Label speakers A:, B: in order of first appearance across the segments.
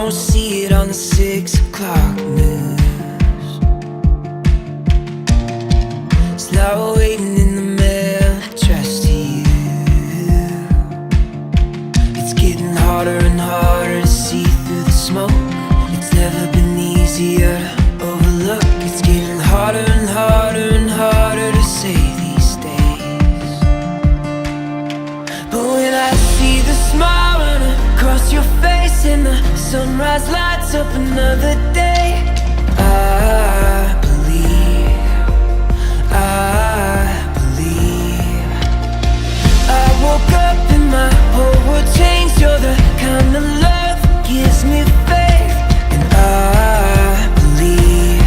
A: don't see it on the 6 o'clock news. It's now waiting in the mail, addressed to you. It's getting harder and harder to see through the smoke. It's never been easier to overlook. It's getting harder and harder and harder to say these days. But when I see the smile run across your face and the sunrise lights up another day, I believe I woke up and my whole world changed. You're the kind of love that gives me faith. And I believe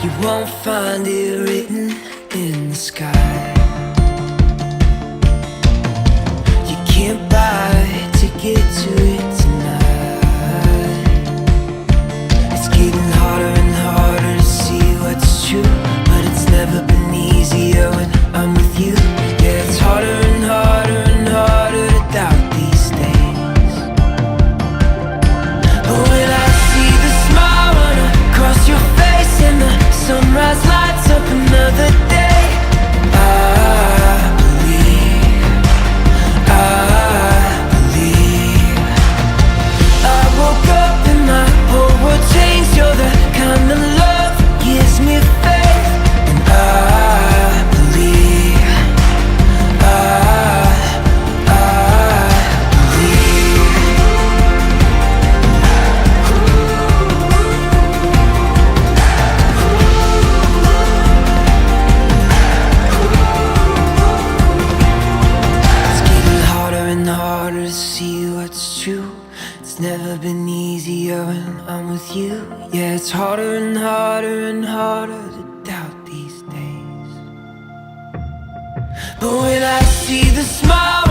A: you won't find it written in the sky. You can't buy a ticket to it tonight. It's getting harder and harder to see what's true, but it's never been easier when I'm with you. Yeah, it's harder and harder and harder to doubt these days. But when I see the smile run across your face and the sunrise lights up another day, I believe I woke up and my whole world changed. You're the kind of love that gives me faith. And I believe it's getting harder and harder to see what's true. It's never been easier when I'm with you. Yeah, it's harder and harder and harder to doubt these days. But when I see the smile